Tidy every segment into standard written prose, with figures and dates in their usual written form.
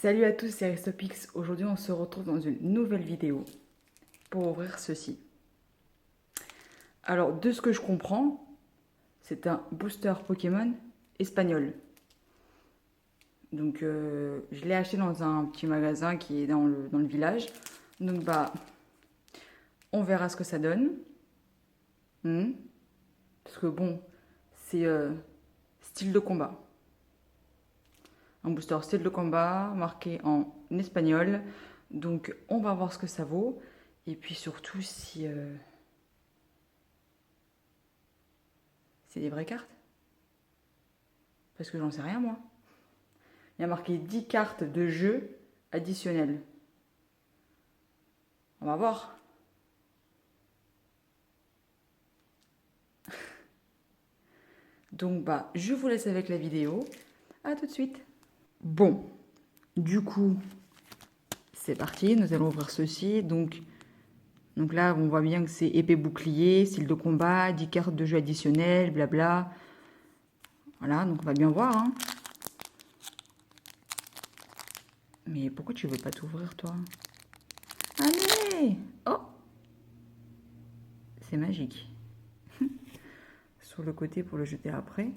Salut à tous, c'est Aristopix. Aujourd'hui, on se retrouve dans une nouvelle vidéo pour ouvrir ceci. Alors, de ce que je comprends, c'est un booster Pokémon espagnol. Donc, je l'ai acheté dans un petit magasin qui est dans le village. Donc, on verra ce que ça donne. Parce que bon, c'est style de combat. Un booster style de combat marqué en espagnol. Donc, on va voir ce que ça vaut. Et puis surtout, si c'est des vraies cartes. Parce que j'en sais rien, moi. Il y a marqué 10 cartes de jeu additionnelles. On va voir. Donc, je vous laisse avec la vidéo. À tout de suite. Bon, du coup, c'est parti. Nous allons ouvrir ceci. Donc là, on voit bien que c'est épée bouclier, style de combat, 10 cartes de jeu additionnelles, blabla. Voilà, donc on va bien voir. Hein. Mais pourquoi tu veux pas t'ouvrir, toi? Allez! Oh! C'est magique. Sur le côté pour le jeter après.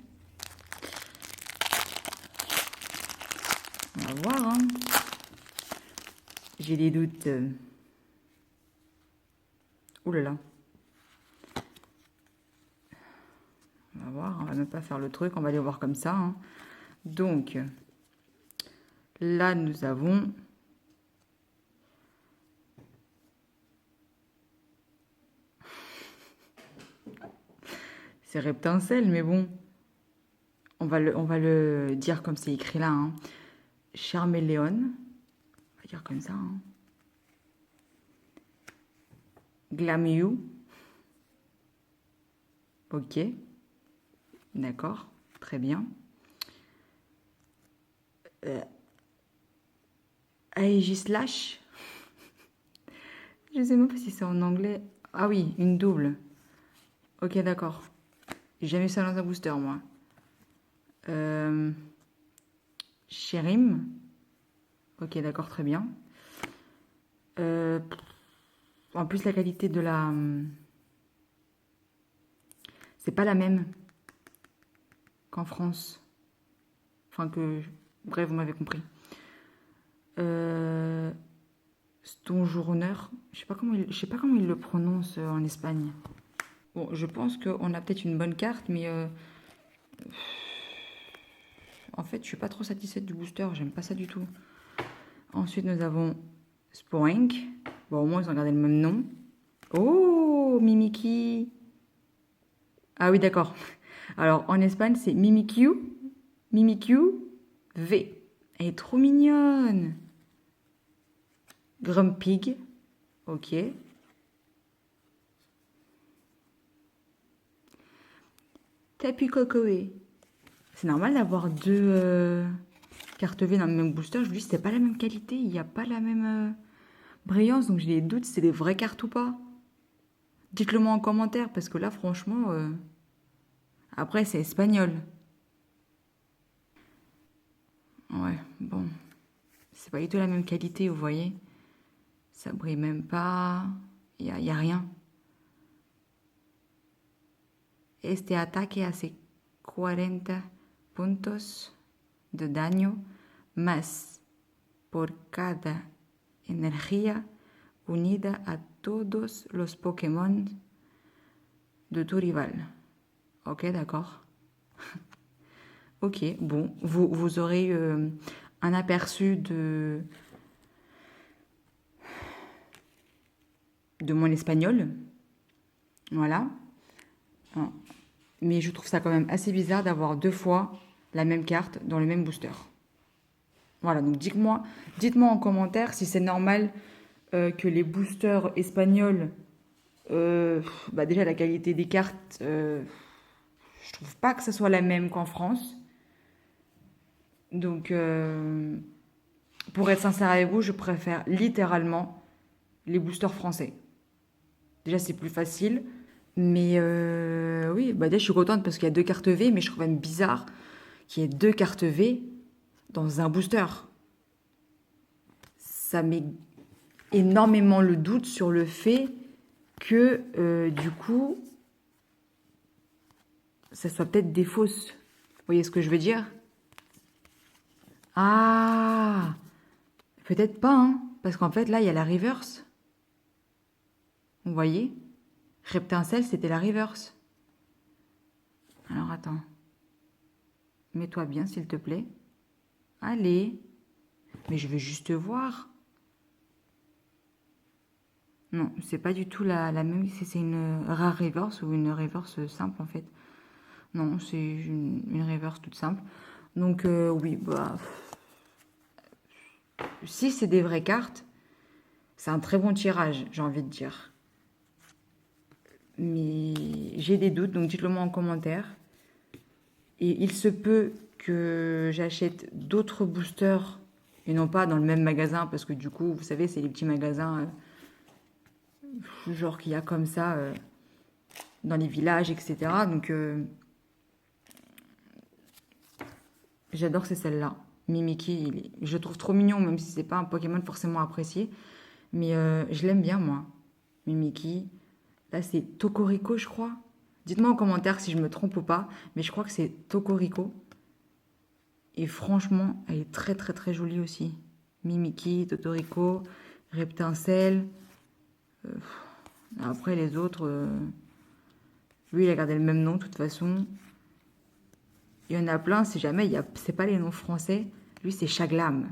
On va voir, hein. J'ai des doutes. Ouh là là. On va voir, on va même pas faire le truc, on va aller voir comme ça. Hein. Donc, là, nous avons... C'est Reptincelle, mais bon. On va le dire comme c'est écrit là. Hein. Charméléon. On va dire comme ça. Hein. Glamiou. Ok. D'accord. Très bien. Aegislash. Je sais même pas si c'est en anglais. Ah oui, une double. Ok, d'accord. J'ai jamais eu ça dans un booster, moi. Chérim. Ok, d'accord, très bien. En plus, la qualité de la... C'est pas la même qu'en France. Enfin, que... Bref, vous m'avez compris. Stonjourner. Je sais pas comment il le prononce en Espagne. Bon, je pense qu'on a peut-être une bonne carte, mais... En fait, je suis pas trop satisfaite du booster. J'aime pas ça du tout. Ensuite, nous avons Spoink. Bon, au moins, ils ont gardé le même nom. Oh, Mimikyu. Ah oui, d'accord. Alors, en Espagne, c'est Mimikyu. Mimikyu V. Elle est trop mignonne. Grumpig. Ok. Tapu Cocoé. C'est normal d'avoir deux cartes V dans le même booster. Je vous dis, c'était pas la même qualité. Il n'y a pas la même brillance. Donc, j'ai des doutes si c'est des vraies cartes ou pas. Dites-le moi en commentaire parce que là, franchement... Après, c'est espagnol. Ouais, bon. C'est pas du tout la même qualité, vous voyez. Ça brille même pas. Y a rien. Este ataque hace 40 puntos de daño más por cada energía unida a todos los Pokémon de tu rival. Ok, d'accord. Ok, bon, vous aurez un aperçu de mon espagnol. Voilà. Mais je trouve ça quand même assez bizarre d'avoir deux fois la même carte dans le même booster. Voilà, donc dites-moi en commentaire si c'est normal que les boosters espagnols, déjà la qualité des cartes, je trouve pas que ça soit la même qu'en France. Donc, pour être sincère avec vous, je préfère littéralement les boosters français. Déjà, c'est plus facile. Mais oui, déjà, je suis contente parce qu'il y a deux cartes V, mais je trouve même bizarre qu'il y ait deux cartes V dans un booster. ça met énormément le doute sur le fait que, du coup, ça soit peut-être des fausses. Vous voyez ce que je veux dire? Ah, peut-être pas, hein, parce qu'en fait, là, il y a la reverse. Vous voyez? Reptincelle, c'était la reverse. Alors, attends. Mets-toi bien, s'il te plaît. Allez. Mais je veux juste voir. Non, c'est pas du tout la même. C'est une rare reverse ou une reverse simple, en fait. Non, c'est une reverse toute simple. Donc, oui, bah... Si c'est des vraies cartes, c'est un très bon tirage, j'ai envie de dire. Mais j'ai des doutes, donc dites-le moi en commentaire. Et il se peut que j'achète d'autres boosters et non pas dans le même magasin parce que du coup, vous savez, c'est les petits magasins genre qu'il y a comme ça dans les villages, etc. Donc, j'adore ces celles-là. Mimikyu, je le trouve trop mignon, même si c'est pas un Pokémon forcément apprécié. Mais je l'aime bien, moi. Mimikyu. Là, c'est Tokorico, je crois. Dites-moi en commentaire si je me trompe ou pas. Mais je crois que c'est Tokorico. Et franchement, elle est très très très jolie aussi. Mimikyu, Totorico, Reptincelle. Après les autres, lui il a gardé le même nom de toute façon. Il y en a plein, si jamais c'est pas les noms français. Lui c'est Chaglam.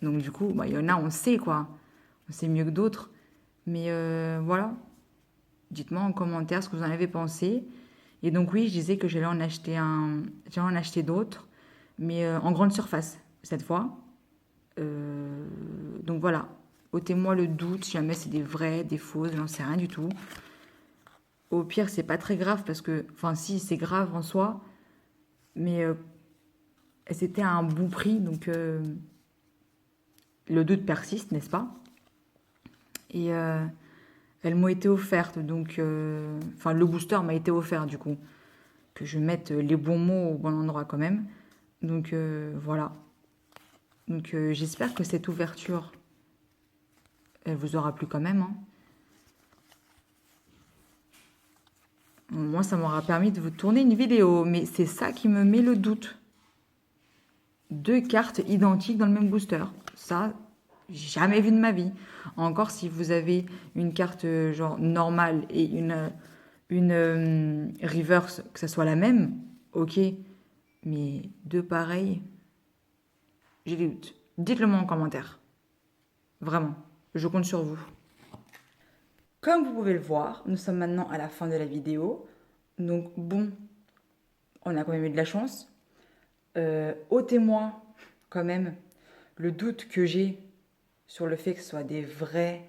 Donc du coup, bah, il y en a, on sait quoi. On sait mieux que d'autres. Mais voilà. Dites-moi en commentaire ce que vous en avez pensé. Et donc oui, je disais que j'allais en acheter d'autres, mais en grande surface cette fois. Donc voilà, ôtez-moi le doute si jamais c'est des vrais, des fausses, j'en sais rien du tout. Au pire, c'est pas très grave parce que, enfin si, c'est grave en soi, mais c'était à un bon prix, donc le doute persiste, n'est-ce pas? Et elles m'ont été offertes, donc, enfin le booster m'a été offert du coup, que je mette les bons mots au bon endroit quand même. Donc voilà. Donc j'espère que cette ouverture, elle vous aura plu quand même, hein. Moi, ça m'aura permis de vous tourner une vidéo, mais c'est ça qui me met le doute. Deux cartes identiques dans le même booster. Ça, j'ai jamais vu de ma vie. Encore si vous avez une carte genre normale et une reverse, que ça soit la même, ok. Mais deux pareils, j'ai des doutes. Dites-le moi en commentaire. Vraiment, je compte sur vous. Comme vous pouvez le voir, nous sommes maintenant à la fin de la vidéo. Donc bon, on a quand même eu de la chance. Ôtez-moi quand même le doute que j'ai sur le fait que ce soit des vraies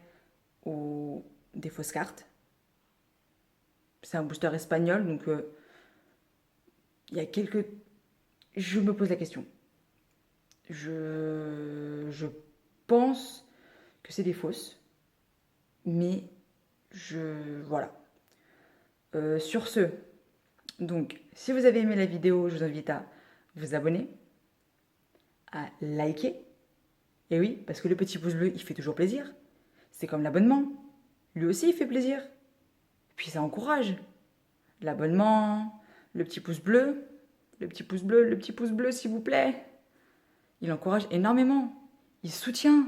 ou des fausses cartes. C'est un booster espagnol, donc il y a quelques... Je me pose la question. Je pense que c'est des fausses, mais voilà. Sur ce, donc, si vous avez aimé la vidéo, je vous invite à vous abonner, à liker. Et oui, parce que le petit pouce bleu, il fait toujours plaisir. C'est comme l'abonnement. Lui aussi, il fait plaisir. Et puis ça encourage. L'abonnement, le petit pouce bleu, le petit pouce bleu, le petit pouce bleu, s'il vous plaît. Il encourage énormément. Il soutient.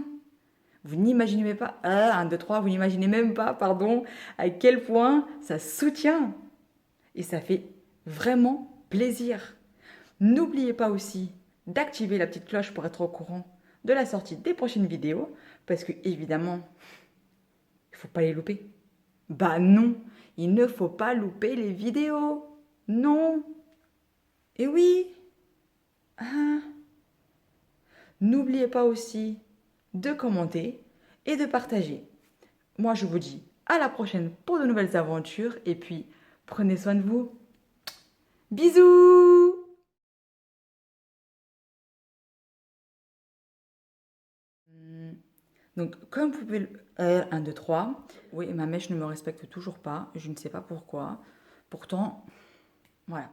Vous n'imaginez même pas, 1, 2, 3, vous n'imaginez même pas, pardon, à quel point ça soutient. Et ça fait vraiment plaisir. N'oubliez pas aussi d'activer la petite cloche pour être au courant de la sortie des prochaines vidéos, parce que évidemment, il ne faut pas les louper. Bah non, il ne faut pas louper les vidéos. Non. Et oui. Ah. N'oubliez pas aussi de commenter et de partager. Moi, je vous dis à la prochaine pour de nouvelles aventures et puis prenez soin de vous. Bisous! Donc, comme vous pouvez... 1, 2, 3. Oui, ma mèche ne me respecte toujours pas. Je ne sais pas pourquoi. Pourtant, voilà.